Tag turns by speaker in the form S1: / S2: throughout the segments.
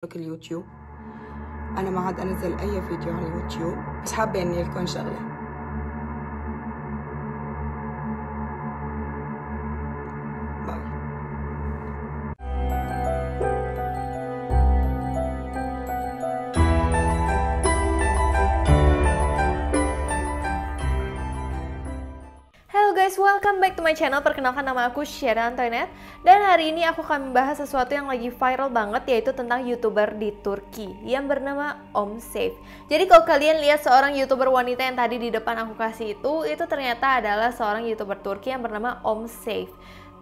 S1: اليوتيوب. انا ما عاد انزل اي فيديو على اليوتيوب، بس حابه اني لكم شغله. باي.
S2: Hello guys, welcome back to my channel. Perkenalkan, nama aku Syeda Antoinette. Dan hari ini aku akan membahas sesuatu yang lagi viral banget, yaitu tentang YouTuber di Turki yang bernama Om Safe. Jadi kalau kalian lihat seorang YouTuber wanita yang tadi di depan aku kasih itu ternyata adalah seorang YouTuber Turki yang bernama Om Safe.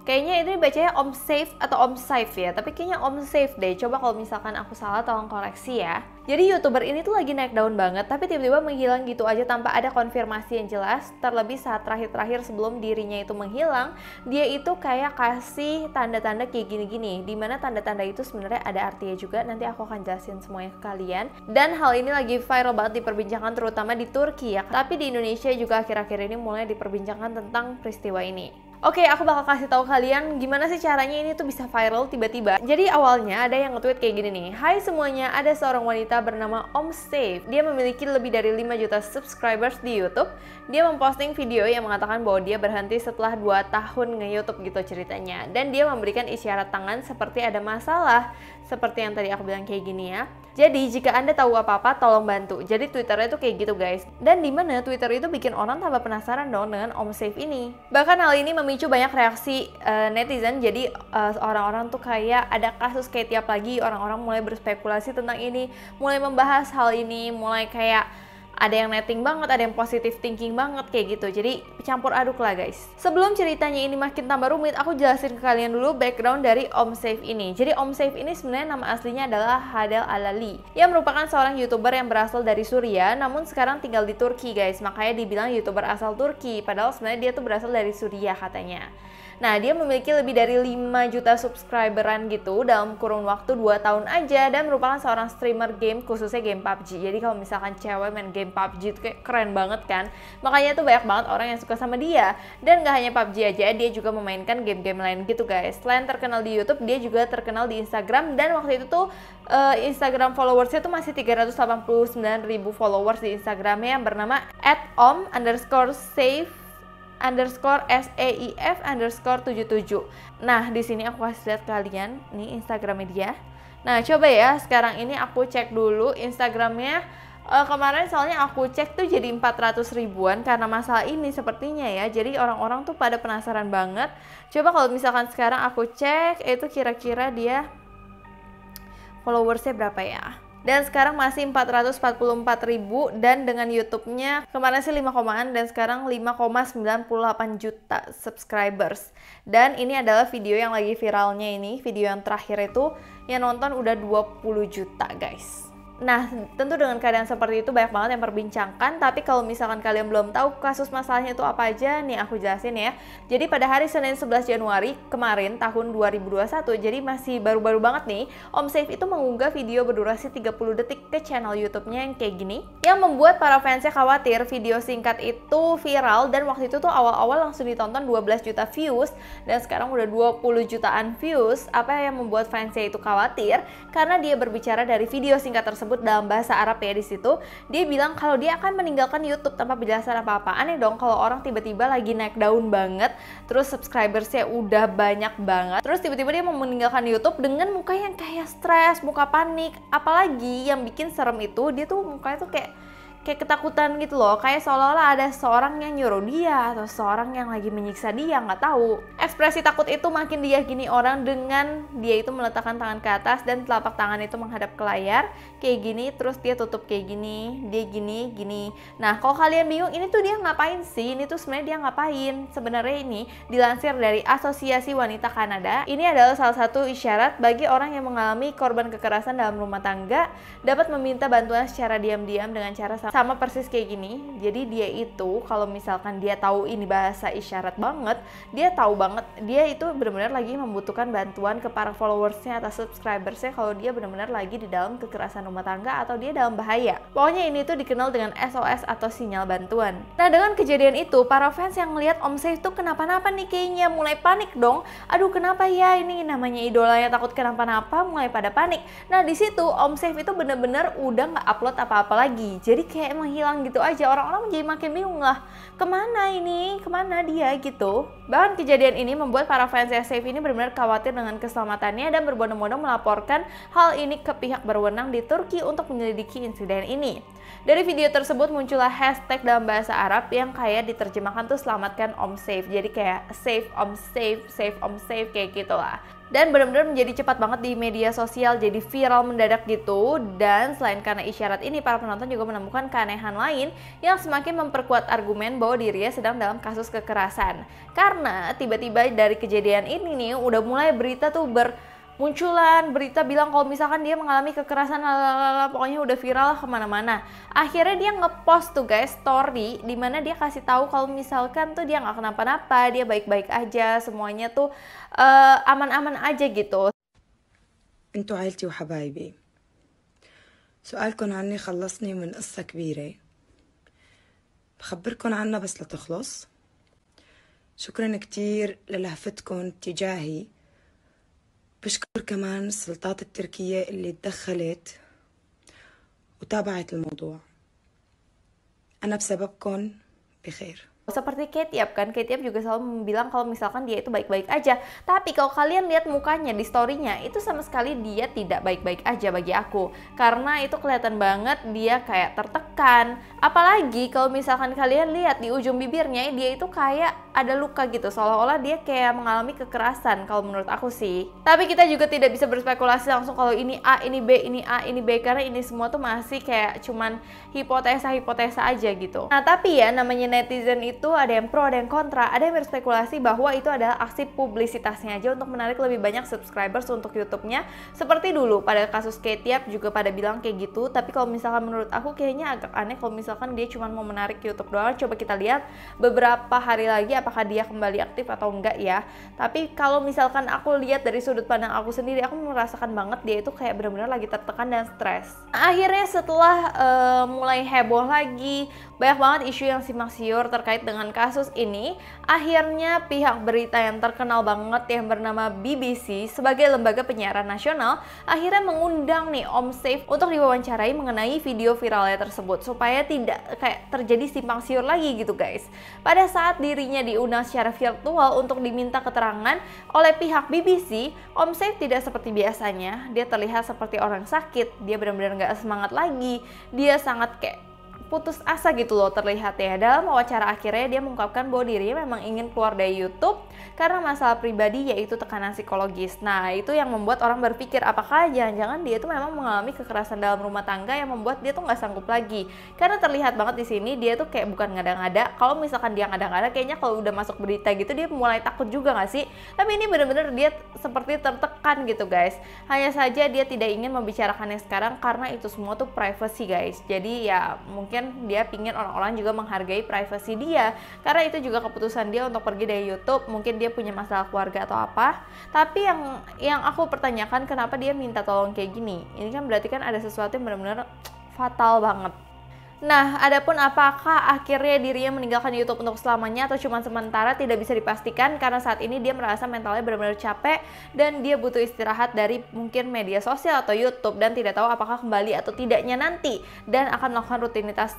S2: Kayaknya ini bacanya Om Safe atau Om Saif ya, tapi kayaknya Om Safe deh. Coba kalau misalkan aku salah tolong koreksi ya. Jadi YouTuber ini tuh lagi naik daun banget, tapi tiba-tiba menghilang gitu aja tanpa ada konfirmasi yang jelas. Terlebih saat terakhir-terakhir sebelum dirinya itu menghilang, dia itu kayak kasih tanda-tanda kayak gini-gini, dimana tanda-tanda itu sebenarnya ada artinya juga. Nanti aku akan jelasin semuanya ke kalian. Dan hal ini lagi viral banget diperbincangkan terutama di Turki ya, tapi di Indonesia juga akhir-akhir ini mulai diperbincangkan tentang peristiwa ini. Oke, aku bakal kasih tahu kalian gimana sih caranya ini tuh bisa viral tiba-tiba. Jadi awalnya ada yang nge-tweet kayak gini nih. Hai semuanya, ada seorang wanita bernama Om Safe. Dia memiliki lebih dari 5 juta subscribers di YouTube. Dia memposting video yang mengatakan bahwa dia berhenti setelah 2 tahun nge-YouTube gitu ceritanya. Dan dia memberikan isyarat tangan seperti ada masalah. Seperti yang tadi aku bilang kayak gini ya. Jadi jika Anda tahu apa-apa tolong bantu. Jadi Twitternya tuh kayak gitu guys. Dan dimana Twitter itu bikin orang tambah penasaran dong dengan Om Safe ini. Bahkan hal ini memicu banyak reaksi netizen. Jadi orang-orang tuh kayak ada kasus kayak tiap pagi orang-orang mulai berspekulasi tentang ini, mulai membahas hal ini, mulai kayak ada yang netting banget, ada yang positive thinking banget kayak gitu. Jadi campur aduk lah guys. Sebelum ceritanya ini makin tambah rumit, aku jelasin ke kalian dulu background dari Om Safe ini. Jadi Om Safe ini sebenarnya nama aslinya adalah Hadel Alali, yang merupakan seorang YouTuber yang berasal dari Suriah, namun sekarang tinggal di Turki guys. Makanya dibilang YouTuber asal Turki, padahal sebenarnya dia tuh berasal dari Suriah katanya. Nah, dia memiliki lebih dari 5 juta subscriberan gitu dalam kurun waktu 2 tahun aja, dan merupakan seorang streamer game, khususnya game PUBG. Jadi kalau misalkan cewek main game PUBG itu kayak keren banget kan. Makanya tuh banyak banget orang yang suka sama dia. Dan gak hanya PUBG aja, dia juga memainkan game-game lain gitu guys. Selain terkenal di YouTube, dia juga terkenal di Instagram. Dan waktu itu tuh Instagram followersnya tuh masih 389.000 followers di Instagramnya yang bernama @om_safe_SAIF_77. Nah, di sini aku kasih lihat kalian nih Instagramnya dia. Nah, coba ya sekarang ini aku cek dulu Instagramnya. Kemarin soalnya aku cek tuh jadi 400 ribuan karena masalah ini sepertinya ya. Jadi orang-orang tuh pada penasaran banget. Coba kalau misalkan sekarang aku cek itu kira-kira dia followersnya berapa ya. Dan sekarang masih 444.000, dan dengan YouTube-nya kemarin sih 5,an dan sekarang 5,98 juta subscribers. Dan ini adalah video yang lagi viralnya ini, video yang terakhir itu yang nonton udah 20 juta guys. Nah, tentu dengan keadaan seperti itu banyak banget yang memperbincangkan, tapi kalau misalkan kalian belum tahu kasus masalahnya itu apa aja, nih aku jelasin ya. Jadi pada hari Senin 11 Januari kemarin tahun 2021, jadi masih baru-baru banget nih, Om Safe itu mengunggah video berdurasi 30 detik ke channel YouTube-nya yang kayak gini, yang membuat para fansnya khawatir. Video singkat itu viral dan waktu itu tuh awal-awal langsung ditonton 12 juta views, dan sekarang udah 20 jutaan views. Apa yang membuat fansnya itu khawatir? Karena dia berbicara dari video singkat tersebut dalam bahasa Arab ya. Di situ dia bilang kalau dia akan meninggalkan YouTube tanpa penjelasan apa-apa. Aneh dong kalau orang tiba-tiba lagi naik daun banget, terus subscribersnya udah banyak banget, terus tiba-tiba dia mau meninggalkan YouTube dengan muka yang kayak stres, muka panik. Apalagi yang bikin serem itu dia tuh mukanya tuh kayak ketakutan gitu loh, kayak seolah-olah ada seorang yang nyuruh dia atau seorang yang lagi menyiksa dia, nggak tahu. Ekspresi takut itu makin diyakini orang dengan dia itu meletakkan tangan ke atas dan telapak tangan itu menghadap ke layar kayak gini, terus dia tutup kayak gini, dia gini. Nah, kalau kalian bingung ini tuh dia ngapain sih, ini tuh sebenarnya dia ngapain? Sebenarnya ini dilansir dari Asosiasi Wanita Kanada, ini adalah salah satu isyarat bagi orang yang mengalami korban kekerasan dalam rumah tangga dapat meminta bantuan secara diam-diam dengan cara sama persis kayak gini. Jadi dia itu kalau misalkan dia tahu ini bahasa isyarat banget, dia tahu banget dia itu benar-benar lagi membutuhkan bantuan ke para followersnya atau subscribersnya kalau dia benar-benar lagi di dalam kekerasan rumah tangga atau dia dalam bahaya. Pokoknya ini tuh dikenal dengan SOS atau sinyal bantuan. Nah, dengan kejadian itu para fans yang ngelihat Om Safe tuh kenapa-napa nih kayaknya mulai panik dong. Aduh, kenapa ya, ini namanya idolanya takut kenapa-napa, mulai pada panik. Nah, di situ Om Safe itu bener-bener udah nggak upload apa-apa lagi. Jadi kayak menghilang gitu aja. Orang-orang jadi makin bingung lah, kemana ini, kemana dia gitu. Bahkan kejadian ini membuat para fans Safe ini benar-benar khawatir dengan keselamatannya dan berbondong-bondong melaporkan hal ini ke pihak berwenang di Turki untuk menyelidiki insiden ini. Dari video tersebut muncullah hashtag dalam bahasa Arab yang kayak diterjemahkan tuh selamatkan Om Safe. Jadi kayak save Om Safe, save Om Safe kayak gitulah. Dan benar-benar menjadi cepat banget di media sosial, jadi viral mendadak gitu. Dan selain karena isyarat ini, para penonton juga menemukan keanehan lain yang semakin memperkuat argumen bahwa dirinya sedang dalam kasus kekerasan. Karena tiba-tiba dari kejadian ini nih udah mulai berita tuh munculan berita bilang kalau misalkan dia mengalami kekerasan, pokoknya udah viral kemana-mana. Akhirnya dia ngepost tuh guys story dimana dia kasih tahu kalau misalkan tuh dia nggak kenapa-napa, dia baik-baik aja, semuanya tuh aman-aman aja gitu.
S1: انتوا عيلتي وحبايبي، سؤالكن عني خلصني من قصة كبيرة بخبركن عنها بس لتخلص. شكرا كتير للهفتكن تجاهي. بشكر كمان السلطات التركية اللي تدخلت وتابعت الموضوع. أنا بسببكن بخير.
S2: Seperti Ketiap kan, Ketiap juga selalu bilang kalau misalkan dia itu baik-baik aja. Tapi kalau kalian lihat mukanya di story-nya, itu sama sekali dia tidak baik-baik aja bagi aku. Karena itu kelihatan banget dia kayak tertekan. Apalagi kalau misalkan kalian lihat di ujung bibirnya, dia itu kayak ada luka gitu. Seolah-olah dia kayak mengalami kekerasan kalau menurut aku sih. Tapi kita juga tidak bisa berspekulasi langsung kalau ini A, ini B, ini A, ini B. Karena ini semua tuh masih kayak cuman hipotesa-hipotesa aja gitu. Nah tapi ya namanya netizen itu ada yang pro, ada yang kontra, ada yang berspekulasi bahwa itu adalah aksi publisitasnya aja untuk menarik lebih banyak subscribers untuk YouTube-nya. Seperti dulu pada kasus Ketiap juga pada bilang kayak gitu. Tapi kalau misalkan menurut aku kayaknya agak aneh kalau misalkan dia cuma mau menarik YouTube doang. Coba kita lihat beberapa hari lagi apakah dia kembali aktif atau enggak ya. Tapi kalau misalkan aku lihat dari sudut pandang aku sendiri, aku merasakan banget dia itu kayak benar-benar lagi tertekan dan stres. Akhirnya setelah mulai heboh lagi, banyak banget isu yang simpang siur terkait dengan kasus ini, akhirnya pihak berita yang terkenal banget yang bernama BBC sebagai lembaga penyiaran nasional akhirnya mengundang nih Om Safe untuk diwawancarai mengenai video viralnya tersebut supaya tidak kayak terjadi simpang siur lagi gitu guys. Pada saat dirinya diundang secara virtual untuk diminta keterangan oleh pihak BBC, Om Safe tidak seperti biasanya. Dia terlihat seperti orang sakit, dia benar-benar nggak semangat lagi, dia sangat kayak putus asa gitu loh terlihat ya. Dalam wawancara akhirnya dia mengungkapkan bahwa dirinya memang ingin keluar dari YouTube karena masalah pribadi yaitu tekanan psikologis. Nah itu yang membuat orang berpikir apakah jangan-jangan dia itu memang mengalami kekerasan dalam rumah tangga yang membuat dia tuh nggak sanggup lagi. Karena terlihat banget di sini dia tuh kayak bukan ngada-ngada. Kalau misalkan dia ngada-ngada kayaknya kalau udah masuk berita gitu dia mulai takut juga nggak sih? Tapi ini bener-bener dia seperti tertekan gitu guys. Hanya saja dia tidak ingin membicarakannya sekarang karena itu semua tuh privacy guys. Jadi ya mungkin dia pingin orang-orang juga menghargai privasi dia karena itu juga keputusan dia untuk pergi dari YouTube. Mungkin dia punya masalah keluarga atau apa. Tapi yang aku pertanyakan kenapa dia minta tolong kayak gini. Ini kan berarti kan ada sesuatu yang benar-benar fatal banget. Nah, adapun apakah akhirnya dirinya meninggalkan YouTube untuk selamanya atau cuma sementara tidak bisa dipastikan karena saat ini dia merasa mentalnya benar-benar capek dan dia butuh istirahat dari mungkin media sosial atau YouTube dan tidak tahu apakah kembali atau tidaknya nanti dan akan melakukan rutinitas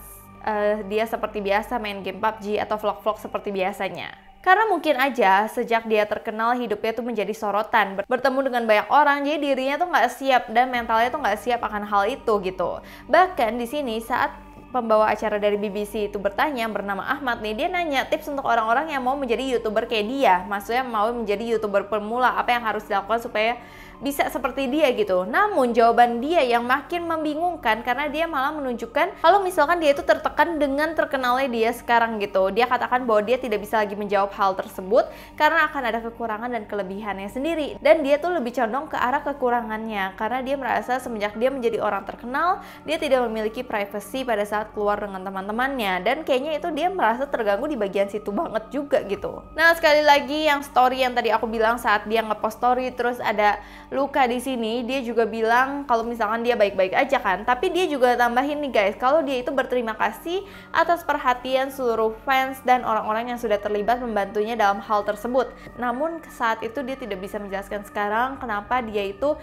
S2: dia seperti biasa main game PUBG atau vlog-vlog seperti biasanya. Karena mungkin aja sejak dia terkenal hidupnya tuh menjadi sorotan, bertemu dengan banyak orang, jadi dirinya tuh nggak siap dan mentalnya tuh nggak siap akan hal itu gitu. Bahkan di sini saat pembawa acara dari BBC itu bertanya, bernama Ahmad nih, dia nanya tips untuk orang-orang yang mau menjadi YouTuber kayak dia. Maksudnya mau menjadi YouTuber pemula, apa yang harus dilakukan supaya bisa seperti dia gitu. Namun jawaban dia yang makin membingungkan karena dia malah menunjukkan kalau misalkan dia itu tertekan dengan terkenalnya dia sekarang gitu. Dia katakan bahwa dia tidak bisa lagi menjawab hal tersebut karena akan ada kekurangan dan kelebihannya sendiri. Dan dia tuh lebih condong ke arah kekurangannya karena dia merasa semenjak dia menjadi orang terkenal, dia tidak memiliki privacy pada saat keluar dengan teman-temannya. Dan kayaknya itu dia merasa terganggu di bagian situ banget juga gitu. Nah, sekali lagi yang story yang tadi aku bilang saat dia ngepost story terus ada luka di sini, dia juga bilang kalau misalkan dia baik-baik aja kan, tapi dia juga tambahin nih guys, kalau dia itu berterima kasih atas perhatian seluruh fans dan orang-orang yang sudah terlibat membantunya dalam hal tersebut. Namun saat itu dia tidak bisa menjelaskan sekarang kenapa dia itu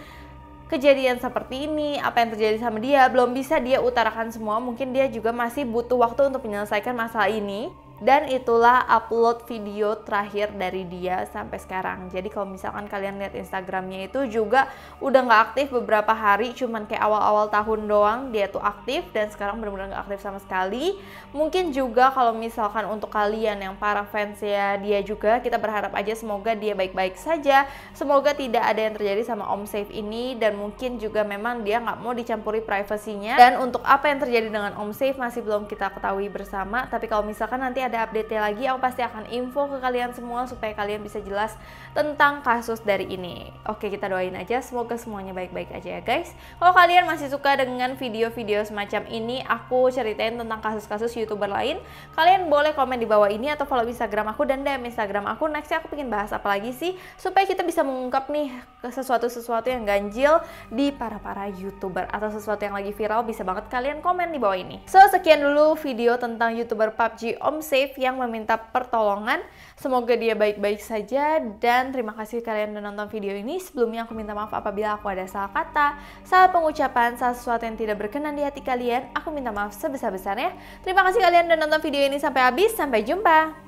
S2: kejadian seperti ini, apa yang terjadi sama dia, belum bisa dia utarakan semua. Mungkin dia juga masih butuh waktu untuk menyelesaikan masalah ini. Dan itulah upload video terakhir dari dia sampai sekarang. Jadi kalau misalkan kalian lihat Instagramnya itu juga udah nggak aktif beberapa hari, cuman kayak awal-awal tahun doang dia tuh aktif, dan sekarang benar-benar nggak aktif sama sekali. Mungkin juga kalau misalkan untuk kalian yang para fans ya dia juga, kita berharap aja semoga dia baik-baik saja, semoga tidak ada yang terjadi sama Om Safe ini, dan mungkin juga memang dia nggak mau dicampuri privasinya. Dan untuk apa yang terjadi dengan Om Safe masih belum kita ketahui bersama, tapi kalau misalkan nanti ada update-nya lagi, aku pasti akan info ke kalian semua supaya kalian bisa jelas tentang kasus dari ini. Oke, kita doain aja semoga semuanya baik-baik aja ya guys. Kalau kalian masih suka dengan video-video semacam ini, aku ceritain tentang kasus-kasus YouTuber lain, kalian boleh komen di bawah ini atau follow Instagram aku dan DM Instagram aku. Nextnya aku pengen bahas apa lagi sih supaya kita bisa mengungkap nih sesuatu yang ganjil di para YouTuber atau sesuatu yang lagi viral, bisa banget kalian komen di bawah ini. So, sekian dulu video tentang YouTuber PUBG Om Safe yang meminta pertolongan. Semoga dia baik-baik saja, dan terima kasih kalian udah nonton video ini. Sebelumnya aku minta maaf apabila aku ada salah kata, salah pengucapan, salah sesuatu yang tidak berkenan di hati kalian. Aku minta maaf sebesar-besarnya. Terima kasih kalian udah nonton video ini sampai habis. Sampai jumpa.